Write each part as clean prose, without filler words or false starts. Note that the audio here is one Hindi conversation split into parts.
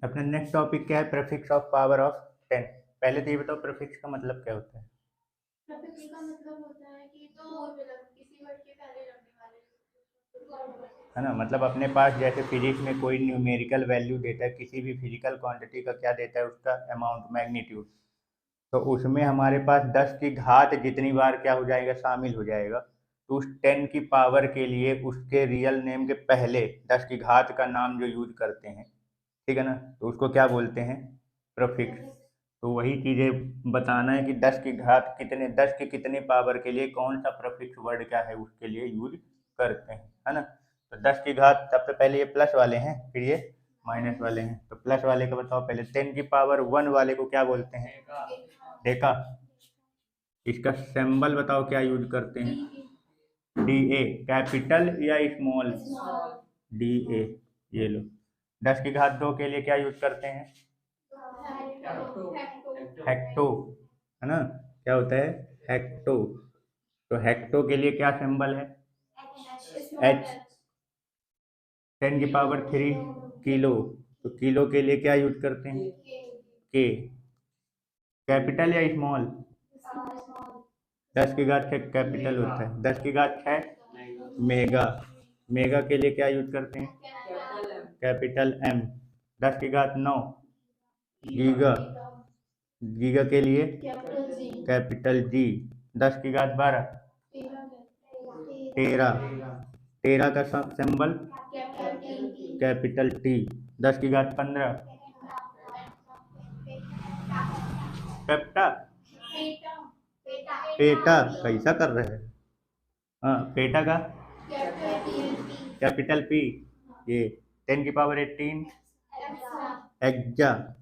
अपना नेक्स्ट टॉपिक क्या है? Prefix of power of 10। पहले तो ये बताओ प्रीफिक्स का मतलब क्या होता है? प्रीफिक्स का मतलब होता है कि पूर्व लग किसी वर्ड के पहले लगने वाले। है ना, मतलब अपने पास जैसे फिजिक्स में कोई न्यूमेरिकल वैल्यू देता है, किसी भी फिजिकल क्वांटिटी का क्या देता है, उसका अमाउंट, मैग्नीट्यूड। तो उसमें हमारे पास 10 की घात जितनी बार क्या हो जाएगा, शामिल हो जाएगा। तो उस 10 की पावर के लिए उसके रियल नेम के पहले 10 की घात का नाम जो यूज करते हैं, ठीक है ना, तो उसको क्या बोलते हैं? प्रीफिक्स। तो वही चीज़ें बताना है कि 10 की घात कितने, 10 की कितनी पावर के लिए कौन सा प्रीफिक्स वर्ड क्या है उसके लिए यूज करते हैं, है ना। तो 10 की घात, सबसे पहले ये प्लस वाले हैं, फिर ये माइनस वाले हैं। तो प्लस वाले का बताओ पहले। 10 की पावर 1 वाले को क्या बोलते हैं? देखा। इसका सिंबल बताओ क्या यूज करते हैं? डी ए, कैपिटल या स्मॉल? D A. ये लो। 10 की घात 2 के लिए क्या यूज करते हैं? हेक्टो, है ना। क्या होता है? हेक्टो। तो हेक्टो के लिए क्या सिंबल है? एच। 10 की पावर 3 किलो। तो किलो के लिए क्या यूज करते हैं? के। कैपिटल या स्मॉल? 10 की घात 6 कैपिटल होता है। 10 की घात 6 मेगा। मेगा के लिए क्या यूज करते हैं? Capital M. 10 की घात 9 गीगा। गीगा के लिए कैपिटल जी। 10 की घात 12 टेरा। टेरा का सिंबल कैपिटल टी। 10 की घात 15 पेप्टा। पेटा कैसा कर रहे हैं? हाँ, पेटा का कैपिटल पी। ये 10 की पावर 18 एक्जा।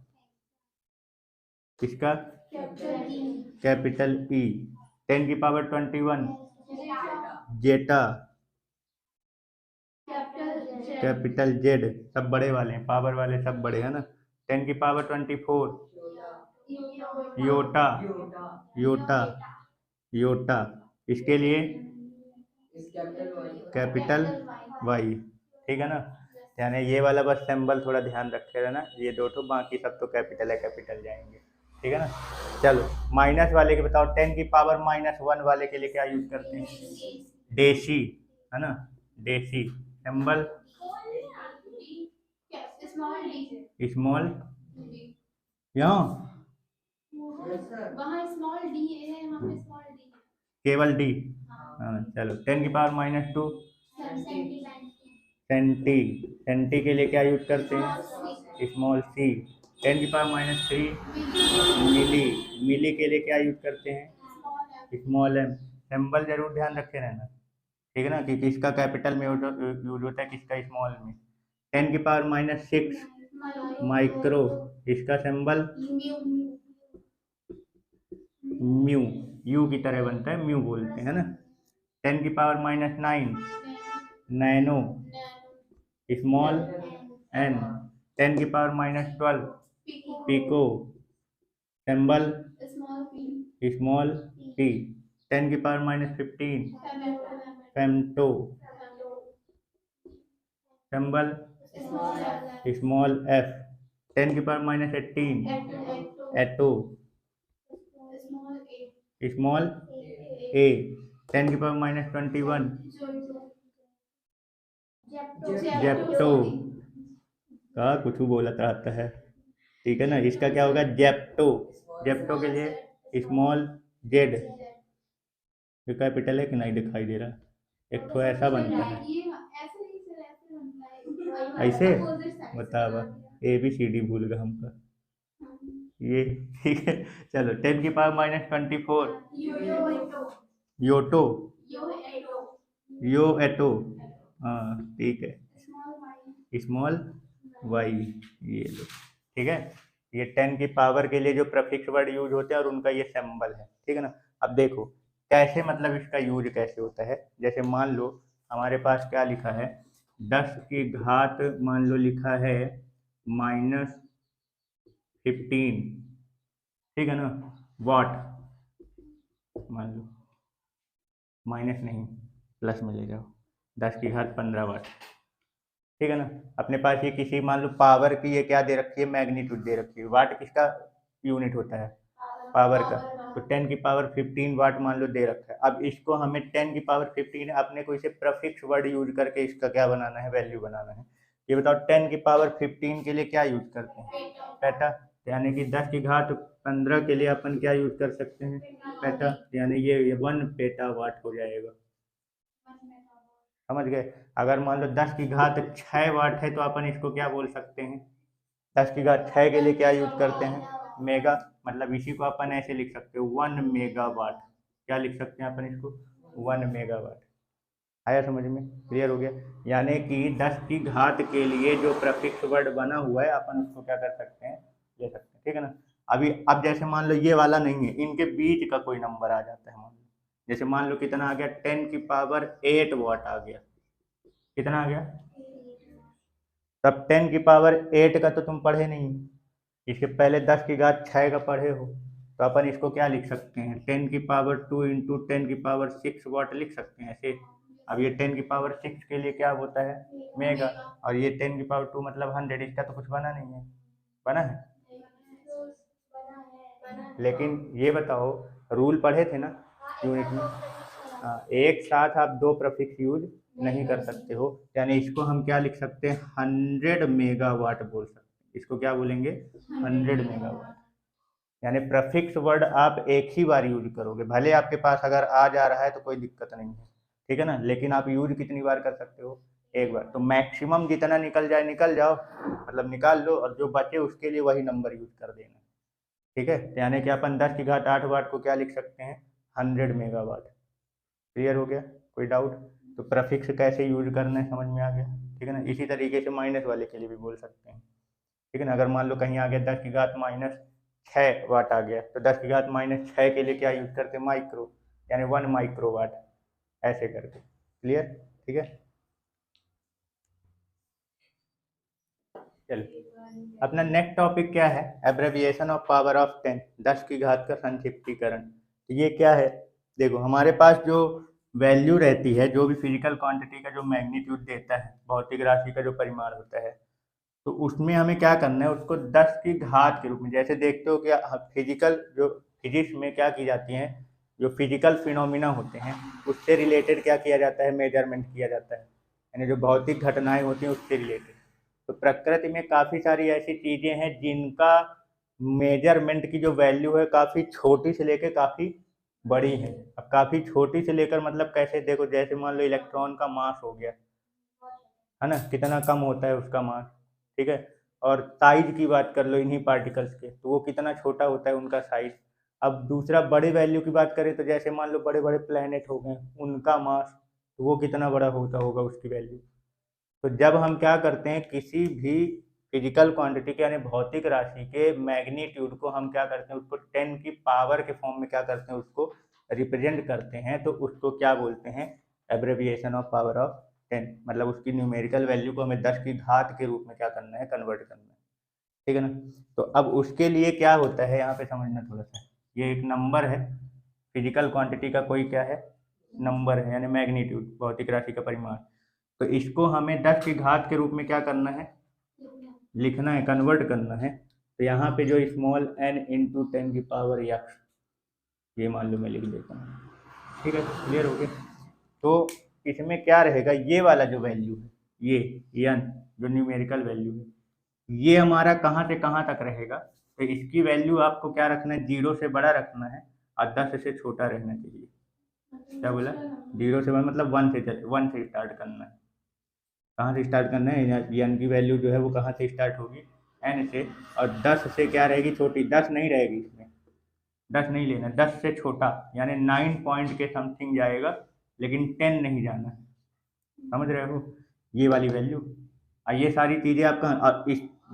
इसका कैपिटल ई। 10 की पावर 21 जेटा। Capital Z. सब बड़े वाले हैं, पावर वाले सब बड़े, है ना। 10 की पावर 24 योटा। योटा। योटा। इसके लिए कैपिटल वाई। ठीक है ना। यानी ये वाला बस सिंबल थोड़ा ध्यान रखे रहना, ये दो तो, बाकी सब तो कैपिटल है, कैपिटल जाएंगे। ठीक है ना। चलो, माइनस वाले के बताओ। 10 की पावर -1 वाले के लिए क्या यूज करते हैं? देसी, है ना। देसी सिंबल स्मॉल। क्यों? वहाँ स्मॉल डी है, यहाँ पे स्मॉल डी है, केवल डी। हाँ, चलो। 10 की पावर -2 सेंटी। सेंटी के लिए क्या यूज करते हैं? Small C. 10 की पावर -3 मिली। मिली के लिए क्या यूज करते हैं? Small M. सिंबल जरूर ध्यान रखे रहना, ठीक है ना, कि किसका कैपिटल में यूज होता है, किसका स्मॉल में। 10 की पावर -6 माइक्रो। इसका सिंबल म्यू। यू की तरह बनता है, म्यू बोलते हैं ना। 10 की पावर -9 नैनो। Small n. 10 की power -12 pico. Symbol small p. 10 की power -15 femto. Symbol small f. 10 की पावर -18 एटो। स्मॉल ए। 10 की पावर -21 जेप्टो। का कुछ बोलत रहता है, ठीक है ना। इसका क्या होगा? जेप्टो। जेप्टो के लिए स्मॉल जेड। ये कैपिटल है कि नहीं दिखाई दे रहा? एक तो ऐसा बनता है, ऐसे बतावा। ए बी सी डी भूल गया हमका ये। ठीक है। चलो, 10 की पावर -24 योटो। यो एटो। हाँ, ठीक है। Small y. ये लो, ठीक है। ये 10 की पावर के लिए जो प्रीफिक्स वर्ड यूज होते हैं और उनका ये सिंबल है, ठीक है ना। अब देखो कैसे, मतलब इसका यूज कैसे होता है। जैसे मान लो हमारे पास क्या लिखा है, 10 की घात मान लो लिखा है -15, ठीक है ना, वाट। मान लो, माइनस नहीं, प्लस में ले जाओ। 10 की घात 15 वाट। ठीक है ना। अपने पास ये किसी मान लो पावर की ये क्या दे रखी है, मैग्नीट्यूड दे रखी है। वाट किसका यूनिट होता है, पावर का। तो 10⁻15 वाट मान लो दे रखा है। अब इसको हमें 10⁻15 अपने को इसे प्रफिक्स वर्ड यूज करके इसका क्या बनाना है, वैल्यू बनाना है। ये बताओ 10⁻15 के लिए क्या यूज करते हैं, पेटा। यानी कि 10⁻15 के लिए अपन क्या यूज कर सकते हैं, पेटा। यानी ये 1 पेटा वाट हो जाएगा। समझ गए। अगर मान लो 10⁻6 वाट है तो अपन इसको क्या बोल सकते हैं, 10⁻6 के लिए क्या यूज करते हैं, मेगा। मतलब इसी को अपन ऐसे लिख सकते हैं 1 मेगावाट। क्या लिख सकते हैं अपन इसको, 1 मेगावाट। आया समझ में, क्लियर हो गया। यानी कि 10 के लिए जो प्रफिक्स वर्ड बना हुआ है अपन उसको क्या कर सकते हैं, ले सकते हैं। ठीक है ना। अभी अब जैसे मान लो ये वाला नहीं है, इनके बीच का कोई नंबर आ जाता है। मान लो जैसे मान लो कितना आ गया, 10⁸ वाट आ गया। कितना आ गया, तब 10⁸ का तो तुम पढ़े नहीं, इसके पहले 10⁻6 का पढ़े हो। तो अपन इसको क्या लिख सकते हैं, 10⁻2 इंटू 10⁻6 वाट लिख सकते हैं ऐसे। अब ये 10⁻6 के लिए क्या होता है, मेगा। और ये 10⁻2 मतलब 100, इसका तो कुछ बना नहीं है, बना है। लेकिन ये बताओ, रूल पढ़े थे ना यूनिट में। हाँ, एक साथ आप दो प्रफिक्स यूज नहीं कर सकते हो। यानी इसको हम क्या लिख सकते हैं, 100 मेगावाट बोल सकते हैं। इसको क्या बोलेंगे, 100 मेगावाट। यानी प्रफिक्स वर्ड आप एक ही बार यूज करोगे, भले आपके पास अगर आ जा रहा है तो कोई दिक्कत नहीं है, ठीक है ना। लेकिन आप यूज कितनी बार कर सकते हो, एक बार। तो मैक्सिमम जितना निकल जाए निकल जाओ, मतलब निकाल लो, और जो बचे उसके लिए वही नंबर यूज कर देना। ठीक है। यानी कि अपन 10⁸8 वाट को क्या लिख सकते हैं, 100 मेगावाट। क्लियर हो गया, कोई डाउट। तो प्रफिक्स कैसे यूज करना है समझ में आ गया। ठीक है ना। इसी तरीके से माइनस वाले के लिए भी बोल सकते हैं। ठीक है ना। अगर मान लो कहीं आ गया 10⁻6 वाट आ गया, तो 10⁻6 के लिए क्या यूज करते हैं, माइक्रो। यानी 1 माइक्रो वाट, ऐसे करके। क्लियर, ठीक है। चलो, अपना नेक्स्ट टॉपिक क्या है, एब्रेविएशन ऑफ पावर ऑफ 10, 10 की घात का संक्षिप्तीकरण। तो ये क्या है, देखो हमारे पास जो वैल्यू रहती है, जो भी फिजिकल क्वांटिटी का जो मैग्नीट्यूड देता है, भौतिक राशि का जो परिमाण होता है, तो उसमें हमें क्या करना है, उसको 10 की घात के रूप में। जैसे देखते हो कि फिजिकल जो फिजिक्स में क्या की जाती है, जो फिजिकल फिनोमिना होते हैं उससे रिलेटेड क्या किया जाता है, मेजरमेंट किया जाता है। यानी जो भौतिक घटनाएं होती हैं उससे रिलेटेड। तो प्रकृति में काफ़ी सारी ऐसी चीज़ें हैं जिनका मेजरमेंट की जो वैल्यू है काफ़ी छोटी से लेकर काफ़ी बड़ी है। अब काफ़ी छोटी से लेकर मतलब कैसे, देखो जैसे मान लो इलेक्ट्रॉन का मास हो गया, है ना, कितना कम होता है उसका मास। ठीक है। और साइज की बात कर लो इन्हीं पार्टिकल्स के, तो वो कितना छोटा होता है उनका साइज। अब दूसरा बड़े वैल्यू की बात करें तो जैसे मान लो बड़े बड़े प्लेनेट हो गए, उनका मास, तो वो कितना बड़ा होता होगा उसकी वैल्यू। तो जब हम क्या करते हैं, किसी भी फिजिकल क्वांटिटी के यानी भौतिक राशि के मैग्नीट्यूड को हम क्या करते हैं, उसको 10 की पावर के फॉर्म में क्या करते हैं, उसको रिप्रेजेंट करते हैं, तो उसको क्या बोलते हैं, एब्रेविएशन ऑफ पावर ऑफ 10। मतलब उसकी न्यूमेरिकल वैल्यू को हमें 10 की घात के रूप में क्या करना है, कन्वर्ट करना है। ठीक है ना। तो अब उसके लिए क्या होता है, यहाँ पे समझना थोड़ा सा। ये एक नंबर है, फिजिकल क्वांटिटी का कोई क्या है, नंबर है, यानी मैग्नीट्यूड, भौतिक राशि का परिमाण। तो इसको हमें 10 की घात के रूप में क्या करना है, लिखना है, कन्वर्ट करना है। तो यहाँ पे जो स्मॉल n इंटू 10 की पावर x, ये मान लो मैं लिख देता हूँ। ठीक है, क्लियर हो गया। तो इसमें क्या रहेगा, ये वाला जो वैल्यू है, ये n जो न्यूमेरिकल वैल्यू है, ये हमारा कहाँ से कहाँ तक रहेगा। तो इसकी वैल्यू आपको क्या रखना है, 0 से बड़ा रखना है और 10 से छोटा रहना चाहिए। क्या बोला, 0 से बड़ा मतलब 1 से स्टार्ट करना है। कहाँ से स्टार्ट करना है, एन की वैल्यू जो है वो कहाँ से स्टार्ट होगी, एन से। और 10 से क्या रहेगी, छोटी, 10 नहीं रहेगी इसमें, 10 नहीं लेना, 10 से छोटा यानी 9 पॉइंट के समथिंग जाएगा, लेकिन 10 नहीं जाना। समझ रहे हो, ये वाली वैल्यू। और ये सारी चीज़ें आपका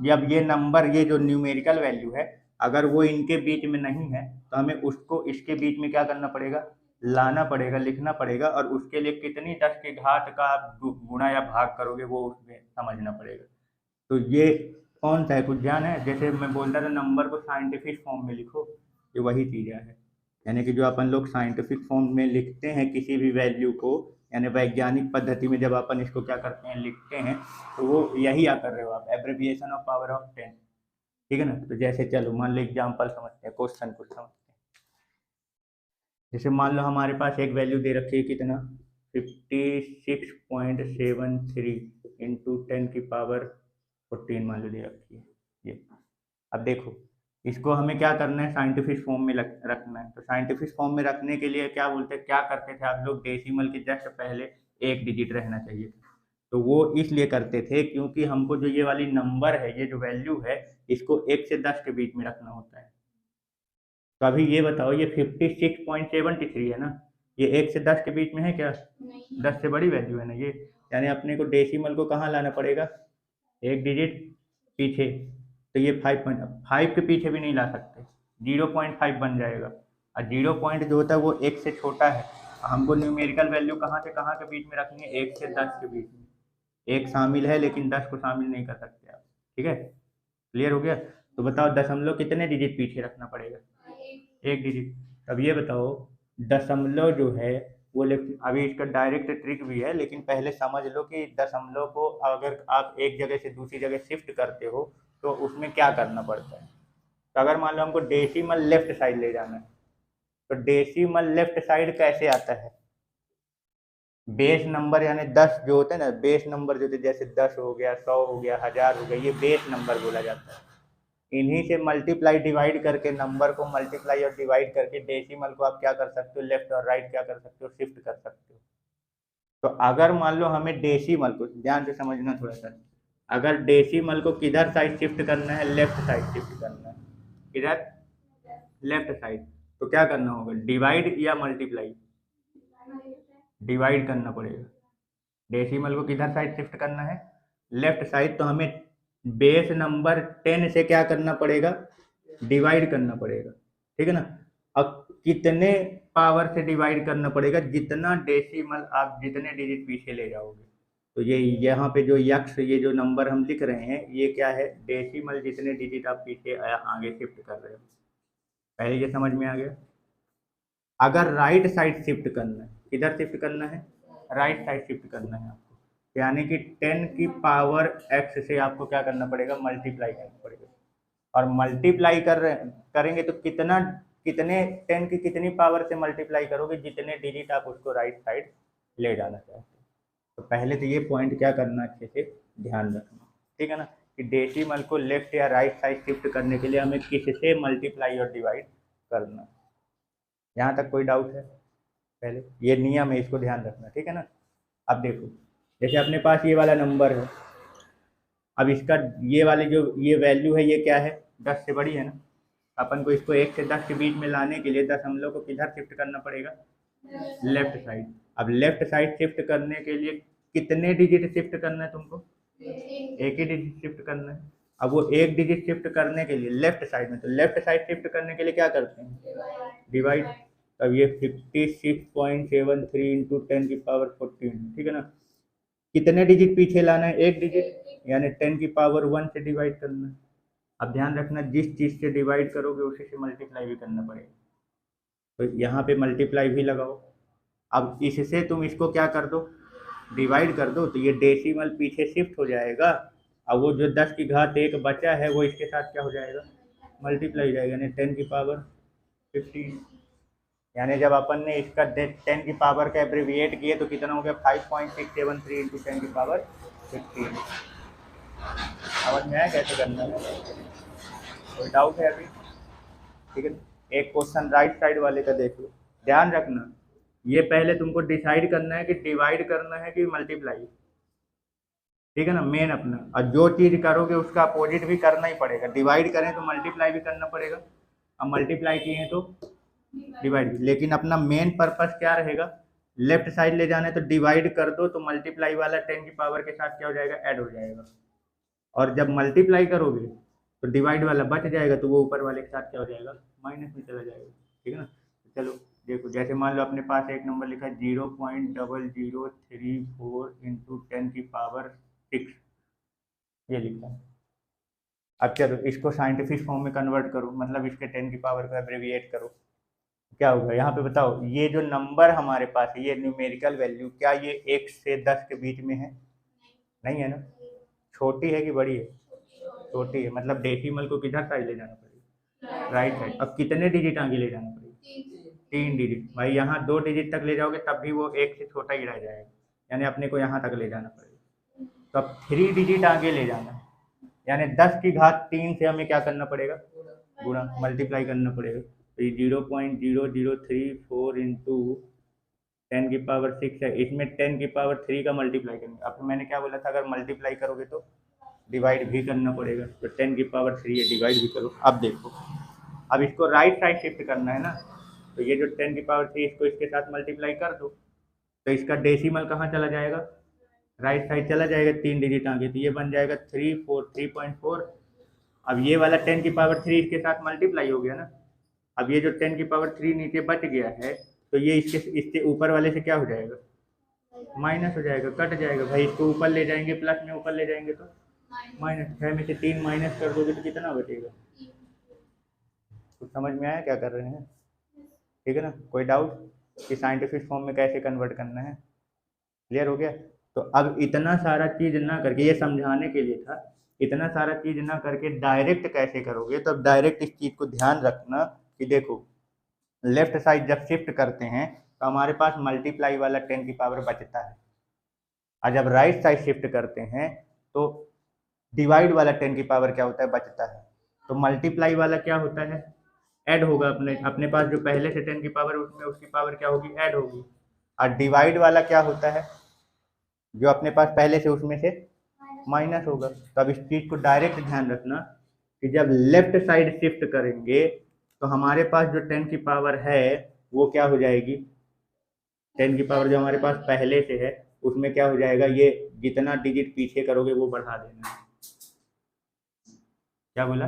जब ये नंबर, ये जो न्यूमेरिकल वैल्यू है, अगर वो इनके बीच में नहीं है तो हमें उसको इसके बीच में क्या करना पड़ेगा, लाना पड़ेगा, लिखना पड़ेगा। और उसके लिए कितनी 10 की घात का आप गुणा या भाग करोगे वो उसमें समझना पड़ेगा। तो ये कौन सा है, कुछ ध्यान है। जैसे मैं बोलता था नंबर को साइंटिफिक फॉर्म में लिखो, ये वही चीज़ें है। यानी कि जो अपन लोग साइंटिफिक फॉर्म में लिखते हैं किसी भी वैल्यू को, यानी वैज्ञानिक पद्धति में जब अपन इसको क्या करते हैं, लिखते हैं, तो वो यही आ कर रहे हो आप, एब्रिविएशन ऑफ पावर ऑफ 10। ठीक है ना। तो जैसे चलो मान लो एग्जाम्पल समझते हैं, क्वेश्चन को समझते हैं। जैसे मान लो हमारे पास एक वैल्यू दे रखी है, कितना, 56.73 इंटू 10⁻14 मान लो दे रखी है ये। अब देखो इसको हमें क्या करना है, साइंटिफिक फॉर्म में रखना है। तो साइंटिफिक फॉर्म में रखने के लिए क्या बोलते हैं, क्या करते थे आप लोग, डेसिमल के जस्ट पहले एक डिजिट रहना चाहिए। तो वो इसलिए करते थे क्योंकि हमको जो ये वाली नंबर है, ये जो वैल्यू है, इसको 1 से 10 के बीच में रखना होता है। तो अभी ये बताओ, ये 56.73 है ना, ये 1 से 10 के बीच में है क्या? 10 से बड़ी वैल्यू है ना ये। यानी अपने को डेसिमल को कहाँ लाना पड़ेगा, एक डिजिट पीछे। तो ये 5 के पीछे भी नहीं ला सकते, 0.5 बन जाएगा। और 0 पॉइंट जो होता है वो 1 से छोटा है। हमको न्यूमेरिकल वैल्यू कहाँ से कहाँ के बीच में रखनी है, 1 से 10 के बीच में। 1 शामिल है लेकिन 10 को शामिल नहीं कर सकते आप। ठीक है, क्लियर हो गया। तो बताओ दशमलव कितने डिजिट पीछे रखना पड़ेगा, एक डिजिट। अब ये बताओ दशमलव जो है वो, अभी इसका डायरेक्ट ट्रिक भी है, लेकिन पहले समझ लो कि दशमलव को अगर आप एक जगह से दूसरी जगह शिफ्ट करते हो तो उसमें क्या करना पड़ता है। तो अगर मान लो हमको डेसिमल लेफ्ट साइड ले जाना है, तो डेसिमल लेफ्ट साइड कैसे आता है, बेस नंबर यानी 10 जो होते हैं ना, बेस नंबर जो होते हैं, जैसे 10 हो गया, 100 हो गया, 1000 हो गया, ये बेस नंबर बोला जाता है। इन्हीं से मल्टीप्लाई डिवाइड करके, नंबर को मल्टीप्लाई और डिवाइड करके डेसिमल को आप क्या कर सकते हो, लेफ्ट और राइट क्या कर सकते हो, शिफ्ट कर सकते हो। तो अगर मान लो हमें डेसिमल को, ध्यान से समझना थोड़ा सा, अगर डेसिमल को किधर साइड शिफ्ट करना है, लेफ्ट साइड शिफ्ट करना है, किधर, लेफ्ट साइड, तो क्या करना होगा, डिवाइड या मल्टीप्लाई, डिवाइड करना पड़ेगा। डेसिमल को किधर साइड शिफ्ट करना है, लेफ्ट साइड। तो हमें बेस नंबर 10 से क्या करना पड़ेगा, डिवाइड करना पड़ेगा। ठीक है ना। अब कितने पावर से डिवाइड करना पड़ेगा, जितना डेसिमल आप जितने डिजिट पीछे ले जाओगे। तो ये यहाँ पे जो यक्स, ये जो नंबर हम लिख रहे हैं, ये क्या है, डेसिमल जितने डिजिट आप पीछे आगे शिफ्ट कर रहे हो। पहले ये समझ में आ गया। अगर राइट साइड शिफ्ट करना है, किधर शिफ्ट करना है, राइट साइड शिफ्ट करना है आपको, यानी कि 10 की पावर x से आपको क्या करना पड़ेगा, मल्टीप्लाई करना पड़ेगा। और मल्टीप्लाई करेंगे तो कितना, कितने 10 की कितनी पावर से मल्टीप्लाई करोगे, जितने डिजिट आप उसको राइट साइड ले जाना चाहते हो। तो पहले तो ये पॉइंट क्या करना, अच्छे से ध्यान रखना। ठीक है ना, कि डेसिमल को लेफ्ट या राइट साइड शिफ्ट करने के लिए हमें किससे मल्टीप्लाई और डिवाइड करना। यहाँ तक कोई डाउट है? पहले ये नियम है, इसको ध्यान रखना। ठीक है ना। अब देखो जैसे अपने पास ये वाला नंबर है, अब इसका ये वाली जो ये वैल्यू है, ये क्या है, 10 से बड़ी है ना। अपन को इसको 1 से 10 के बीच में लाने के लिए दशमलव को किधर शिफ्ट करना पड़ेगा, लेफ्ट साइड। अब लेफ्ट साइड शिफ्ट करने के लिए कितने डिजिट शिफ्ट करना है तुमको, एक ही डिजिट शिफ्ट करना है। अब वो एक डिजिट शिफ्ट करने के लिए लेफ्ट साइड में, तो लेफ्ट साइड शिफ्ट करने के लिए क्या करते हैं, डिवाइड। अब ये 56.73 इंटू 10⁻14, ठीक है ना। कितने डिजिट पीछे लाना है, एक डिजिट, यानी 10⁻1 से डिवाइड करना है। अब ध्यान रखना, जिस चीज़ से डिवाइड करोगे उसी से मल्टीप्लाई भी करना पड़ेगा। तो यहाँ पे मल्टीप्लाई भी लगाओ। अब इससे तुम इसको क्या कर दो, डिवाइड कर दो, तो ये डेसिमल पीछे शिफ्ट हो जाएगा। अब वो जो 10 की घात 1 बचा है वो इसके साथ क्या हो जाएगा, मल्टीप्लाई हो जाएगा, यानी 10⁻15। यानी जब अपन ने इसका 10 की पावर का एब्रीविएट किए तो कितना हो गया, 5.673 इंटू 10⁻15। समझ में आया कैसे करना है, कोई डाउट है अभी? ठीक है, एक क्वेश्चन राइट साइड वाले का देख लो। ध्यान रखना, ये पहले तुमको डिसाइड करना है कि डिवाइड करना है कि मल्टीप्लाई। ठीक है ना, मेन अपना। और जो चीज़ करोगे उसका अपोजिट भी करना ही पड़ेगा। डिवाइड करें तो मल्टीप्लाई भी करना पड़ेगा, अब मल्टीप्लाई किए हैं तो डिवाइड। लेकिन अपना मेन पर्पस क्या रहेगा, लेफ्ट साइड ले जाना है तो डिवाइड कर दो, तो मल्टीप्लाई वाला 10 की पावर के साथ क्या हो जाएगा, ऐड हो जाएगा। और जब मल्टीप्लाई करोगे तो डिवाइड वाला बच जाएगा, तो वो ऊपर वाले के साथ क्या हो जाएगा, माइनस में चला जाएगा। ठीक है ना। चलो देखो, जैसे मान लो अपने पास एक नंबर लिखा है 0.0034 इंटू 10⁻6, ये लिखा है। अब चलो इसको साइंटिफिक फॉर्म में कन्वर्ट करो, मतलब इसके 10 की पावर को एब्रीविएट करो। क्या होगा यहाँ पे बताओ, ये जो नंबर हमारे पास है, ये न्यूमेरिकल वैल्यू, क्या ये 1 से 10 के बीच में है? नहीं है ना। छोटी है कि बड़ी है? छोटी है, मतलब डेसिमल को किधर साइड ले जाना पड़ेगा? Right side. अब कितने डिजिट आगे ले जाना पड़ेगा? 3 डिजिट। भाई यहाँ 2 डिजिट तक ले जाओगे तब भी वो 1 से छोटा ही रह जाएगा, यानी अपने को यहाँ तक ले जाना पड़ेगा। तो अब 3 डिजिट आगे ले जाना है, यानी 10 की घात 3 से हमें क्या करना पड़ेगा? गुणा, मल्टीप्लाई करना पड़ेगा। तो ये 0.0034 इंटू 10⁻6 है, इसमें 10⁻3 का मल्टीप्लाई करेंगे। अब मैंने क्या बोला था, अगर मल्टीप्लाई करोगे तो डिवाइड भी करना पड़ेगा, तो 10⁻3 है, डिवाइड भी करो। अब देखो, अब इसको राइट साइड शिफ्ट करना है ना, तो ये जो 10⁻3 इसको इसके साथ मल्टीप्लाई कर दो, तो इसका डेसिमल कहाँ चला जाएगा? राइट साइड चला जाएगा 3 डिजिट आगे, तो ये बन जाएगा 3.4। अब ये वाला 10⁻3 इसके साथ मल्टीप्लाई हो गया ना। अब ये जो 10⁻3 नीचे बच गया है, तो ये इसके ऊपर वाले से क्या हो जाएगा? माइनस हो जाएगा, कट जाएगा। भाई इसको ऊपर ले जाएंगे, प्लस में ऊपर ले जाएंगे तो माइनस। 6 में से 3 माइनस कर दोगे तो कितना बचेगा? कुछ समझ में आया क्या कर रहे हैं? ठीक है ना। कोई डाउट कि साइंटिफिक फॉर्म में कैसे कन्वर्ट करना है? क्लियर हो गया। तो अब इतना सारा चीज ना करके, ये समझाने के लिए था, इतना सारा चीज ना करके डायरेक्ट कैसे करोगे? तो अब डायरेक्ट इस चीज को ध्यान रखना कि देखो, लेफ्ट साइड जब शिफ्ट करते हैं तो हमारे पास मल्टीप्लाई वाला 10 की पावर बचता है, और जब राइट साइड शिफ्ट करते हैं तो डिवाइड वाला 10 की पावर क्या होता है? बचता है। तो मल्टीप्लाई वाला क्या होता है? ऐड होगा, अपने अपने पास जो पहले से 10 की पावर उसमें उसकी पावर क्या होगी? ऐड होगी। और डिवाइड वाला क्या होता है? जो अपने पास पहले से उसमें से माइनस होगा। तो अब इस चीज को डायरेक्ट ध्यान रखना कि जब लेफ्ट साइड शिफ्ट करेंगे तो हमारे पास जो 10 की पावर है वो क्या हो जाएगी? 10 की पावर जो हमारे पास पहले से है उसमें क्या हो जाएगा? ये जितना डिजिट पीछे करोगे वो बढ़ा देना। क्या बोला?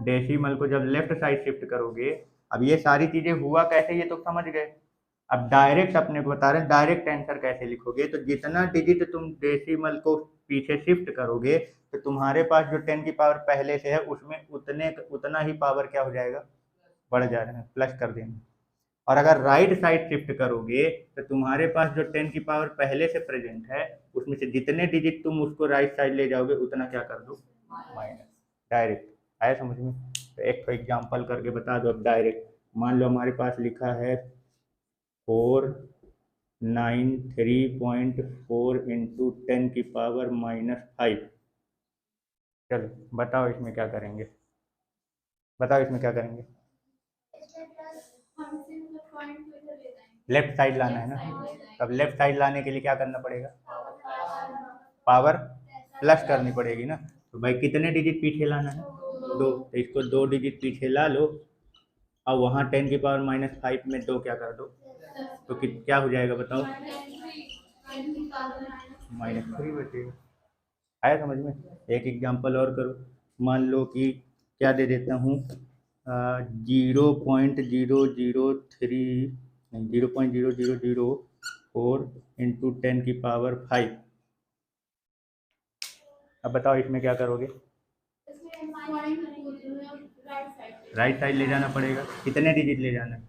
डेसिमल को जब लेफ्ट साइड शिफ्ट करोगे, अब ये सारी चीजें हुआ कैसे ये तो समझ गए। अब डायरेक्ट अपने को बता रहे हैं डायरेक्ट आंसर कैसे लिखोगे। तो जितना डिजिट तुम डेसिमल को पीछे शिफ्ट करोगे तो तुम्हारे पास जो 10 की पावर पहले से है उसमें उतना ही पावर क्या हो जाएगा? बढ़ जा रहा है, प्लस कर देना। और अगर राइट साइड शिफ्ट करोगे तो तुम्हारे पास जो 10 की पावर पहले से प्रेजेंट है उसमें से जितने डिजिट तुम उसको राइट साइड ले जाओगे उतना क्या कर दो? माइनस। डायरेक्ट आया समझ में? तो एक तो एग्जाम्पल करके बता दो अब डायरेक्ट। मान लो हमारे पास लिखा है 493.4 इंटू 10 की पावर -5। चलो बताओ इसमें क्या करेंगे? बताओ इसमें क्या करेंगे? लेफ्ट साइड लाना है ना। तब लेफ्ट साइड लाने के लिए क्या करना पड़ेगा? पावर प्लस करनी पड़ेगी ना। तो भाई कितने डिजिट पीछे लाना है? 2। तो इसको 2 डिजिट पीछे ला लो, और वहाँ 10 की पावर -5 में 2 क्या कर दो, तो क्या हो जाएगा बताओ? -3 बचेगा। आया समझ में? एक एग्जांपल और करो। मान लो कि क्या दे देता हूँ, 0.003 नहीं 0.0004 इंटू 10 की पावर 5। अब बताओ इसमें क्या करोगे? राइट साइड ले जाना पड़ेगा। कितने डिजिट ले जाना है?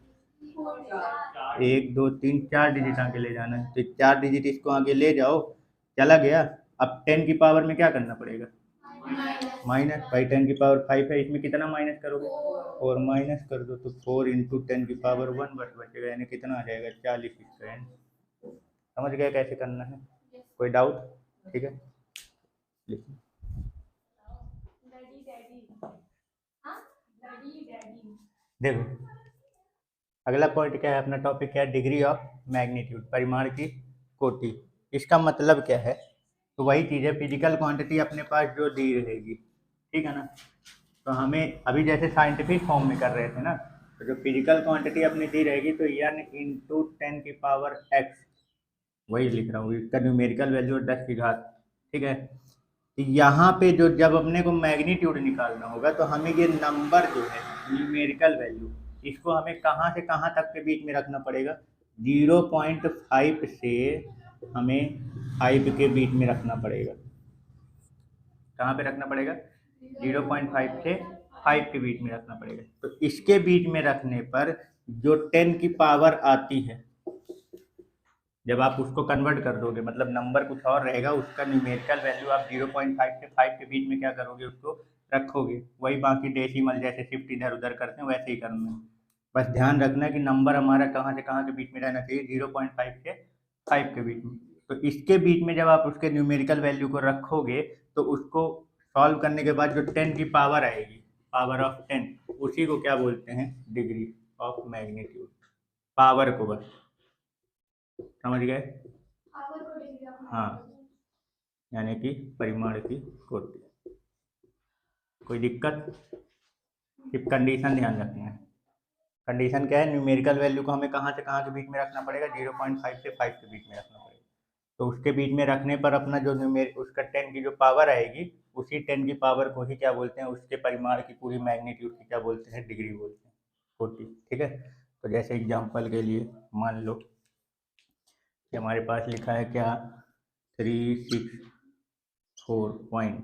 1 2 3 4 डिजिट आगे ले जाना है। तो 4 डिजिट इसको आगे ले जाओ, चला गया। अब 10 की पावर में क्या करना पड़ेगा? माइनस। भाई 10 की पावर 5 है, इसमें कितना माइनस करोगे? और माइनस कर दो, तो 4 इंटू 10 की पावर 1 बचेगा, यानी कितना आ जाएगा? 40 स्क्वायर। समझ गए कैसे करना है? कोई डाउट? ठीक है, लिखिए। देखो अगला पॉइंट क्या है, अपना टॉपिक क्या है? डिग्री ऑफ मैग्नीट्यूड, परिमाण की कोटि। इसका मतलब क्या है? तो वही चीज़ है, फिजिकल क्वांटिटी अपने पास जो दी रहेगी, ठीक है ना। तो हमें अभी जैसे साइंटिफिक फॉर्म में कर रहे थे ना, तो जो फिजिकल क्वांटिटी अपनी दी रहेगी तो n इंटू 10 की पावर x, वही लिख रहा हूँ, इसका न्यूमेरिकल वैल्यू 10 की घात, ठीक है। तो यहाँ पे जो जब अपने को मैग्नीट्यूड निकालना होगा तो हमें ये नंबर जो है न्यूमेरिकल वैल्यू, इसको हमें कहाँ से कहाँ तक के बीच में रखना पड़ेगा? 0.5 से हमें 5 के बीच में रखना पड़ेगा। कहाँ पे रखना पड़ेगा? 0.5 से 5 के बीच में रखना पड़ेगा। तो इसके बीच में रखने पर जो 10 की पावर आती है, जब आप उसको कन्वर्ट कर दोगे, मतलब नंबर कुछ और रहेगा, उसका न्यूमेरिकल वैल्यू आप 0.5 से 5 के बीच में क्या करोगे, उसको रखोगे। वही बाकी डेसिमल जैसे शिफ्ट इधर उधर करते हैं वैसे ही करना है। बस ध्यान रखना कि नंबर हमारा कहाँ से कहाँ के बीच में रहना चाहिए, 0.5 से 5 के बीच में। तो इसके बीच में जब आप उसके न्यूमेरिकल वैल्यू को रखोगे तो उसको सॉल्व करने के बाद जो 10 की पावर आएगी, पावर ऑफ 10, उसी को क्या बोलते हैं, डिग्री ऑफ मैग्नीट्यूड। पावर को बस समझ गए। पावर को डिग्री ऑफ हाँ, यानी कि परिमाण की कोटि। कोई दिक्कत? सिर्फ कंडीशन ध्यान रखना है। कंडीशन क्या है, न्यूमेरिकल वैल्यू को हमें कहाँ से कहाँ के बीच में रखना पड़ेगा, 0.5 से 5 के बीच में रखना पड़ेगा। तो उसके बीच में रखने पर अपना जो उसका 10 की जो पावर आएगी, उसी 10 की पावर को ही क्या बोलते हैं, उसके परिमाण की पूरी मैग्नीट्यूड की क्या बोलते हैं, डिग्री बोलते हैं, कोटि। ठीक है। तो जैसे एग्जांपल के लिए मान लो कि हमारे पास लिखा है क्या, 364 पॉइंट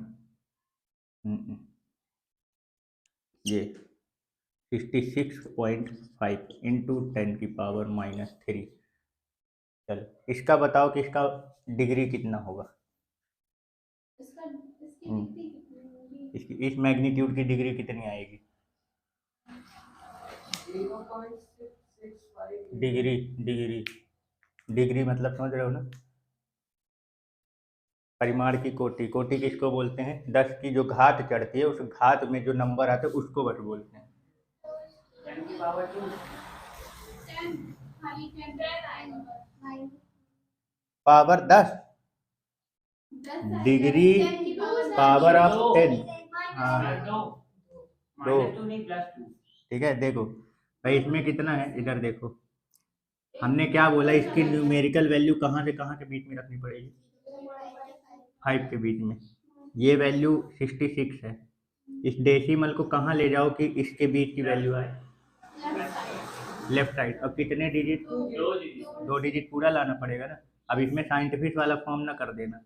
ये 66.5 इंटू 10 की पावर -3। चलो इसका बताओ कि इसका डिग्री कितना होगा। इसकी हम्म, डिग्री कितनी होगी? इसकी इस मैग्नीट्यूड की डिग्री कितनी आएगी, 0.665 डिग्री डिग्री डिग्री मतलब समझ रहे हो ना, परिमाण की कोटि। कोटि किसको बोलते हैं, 10 की जो घात चढ़ती है उस घात में जो नंबर आता है उसको बस बोलते हैं। 10 की पावर 2 10 खाली 10 9 पावर 10 10 डिग्री पावर ऑफ 10। हाँ दो, ठीक है। देखो भाई इसमें कितना है, इधर देखो, हमने क्या बोला, इसकी न्यूमेरिकल वैल्यू कहाँ से कहाँ के बीच में रखनी पड़ेगी, 5 के बीच में। ये वैल्यू 66 है। इस डेसिमल को कहाँ ले जाओ कि इसके बीच की वैल्यू आए, लेफ्ट साइड। अब कितने डिजिट, 2 डिजिट पूरा लाना पड़ेगा ना। अब इसमें साइंटिफिक वाला फॉर्म ना कर देना,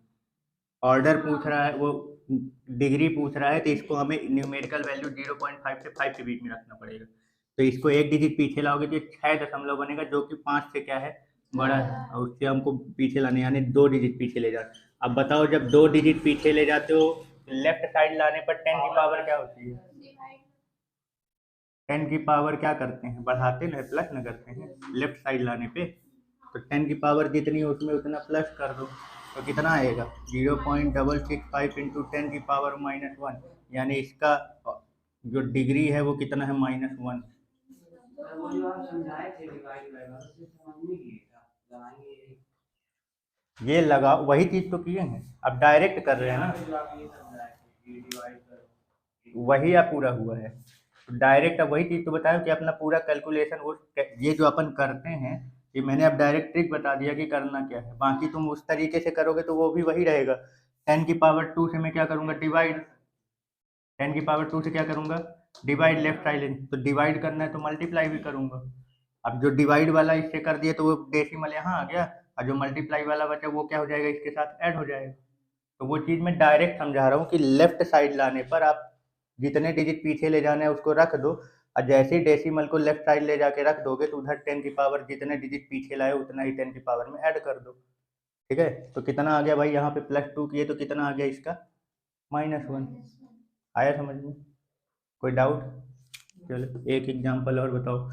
ऑर्डर पूछ रहा है वो, डिग्री पूछ रहा है, तो इसको हमें न्यूमेरिकल वैल्यू 0.5 से 5 के बीच में रखना पड़ेगा। तो इसको एक डिजिट पीछे लाओगे तो 6 दशमलव बनेगा, जो कि 5 से क्या है, बड़ा है, और उससे हमको पीछे लाने, यानी 2 डिजिट पीछे ले जाना। अब बताओ जब 2 डिजिट पीछे ले जाते हो, लेफ्ट साइड लाने पर 10 की पावर क्या होती है, 10 की पावर क्या करते हैं, बढ़ाते ना, प्लस न करते हैं लेफ्ट साइड लाने पे। तो 10 की पावर जितनी है उसमें उतना प्लस कर दो, तो कितना आएगा, 0.665 इंटू 10 की पावर -1, यानी इसका जो डिग्री है वो कितना है, -1। वो जो आप समझाए थे डिवाइड बाय वन से समझ नहीं किया लगाएंगे ये लगा, वही चीज तो किए हैं, अब डायरेक्ट कर रहे हैं ना, जो आप ये समझाए थे कि डिवाइड करो, वही अब पूरा हुआ है। तो डायरेक्ट अब वही चीज़ तो बताया कि अपना पूरा कैलकुलेशन वो, ये जो अपन करते हैं, ये मैंने अब डायरेक्ट ट्रिक बता दिया कि करना क्या है। बाकी तुम उस तरीके से करोगे तो वो भी वही रहेगा। 10 की पावर 2 से मैं क्या करूँगा, डिवाइड। 10 की पावर 2 से क्या करूँगा, डिवाइड, लेफ्ट साइड। तो डिवाइड करना है तो मल्टीप्लाई भी करूँगा। अब जो डिवाइड वाला इससे कर दिया तो वो डेसिमल यहाँ आ गया, और जो मल्टीप्लाई वाला बचा वो क्या हो जाएगा, इसके साथ ऐड हो जाएगा। तो वो चीज़ मैं डायरेक्ट समझा रहा हूँ कि लेफ्ट साइड लाने पर आप जितने डिजिट पीछे ले जाना है उसको रख दो, और जैसे ही डेसिमल को लेफ्ट साइड ले जाके रख दोगे तो उधर 10 की पावर जितने डिजिट पीछे लाए उतना ही 10 की पावर में ऐड कर दो। ठीक है। तो कितना आ गया भाई, यहाँ पे +2 किए तो कितना आ गया इसका, -1। आया समझ में, कोई डाउट? चलो एक एग्जांपल और बताओ।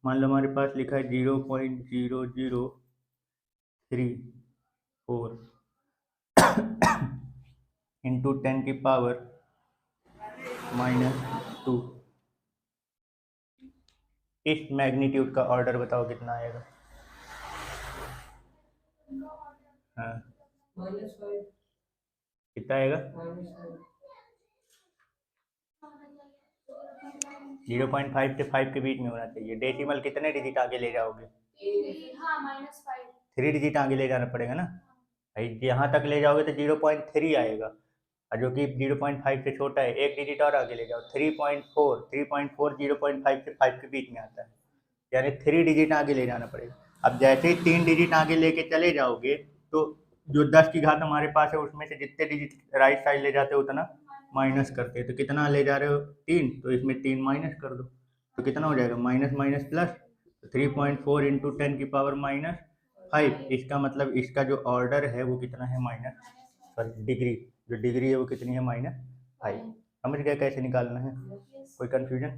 मान लो हमारे पास लिखा है 0.0034 इंटू 10 की पावर -2। इस मैग्नीट्यूड का ऑर्डर बताओ कितना आएगा। हाँ -5 कितना आएगा, -5 0.5 से 5 के बीच में होना चाहिए। डेसिमल कितने डिजिट आगे ले जाओगे, हाँ -5 3 डिजिट आगे ले जाना पड़ेगा ना भाई। यहाँ तक ले जाओगे तो 0.3 आएगा, और जो कि 0.5 से छोटा है, एक डिजिट और आगे ले जाओ, 3.4। 3.4 0.5 से 5 के बीच में आता है, यानी 3 डिजिट आगे ले जाना पड़ेगा। अब जैसे ही 3 डिजिट आगे लेके चले जाओगे तो जो 10 की घात हमारे पास है उसमें से जितने डिजिट राइट साइड ले जाते हो उतना माइनस करते हैं। तो कितना ले जा रहे हो, 3, तो इसमें 3 माइनस कर दो, तो कितना हो जाएगा, माइनस माइनस प्लस। 3.4 इंटू 10⁻⁵, इसका मतलब इसका जो ऑर्डर है वो कितना है डिग्री, जो डिग्री है वो कितनी है -5। समझ गया कैसे निकालना है? कोई कन्फ्यूजन?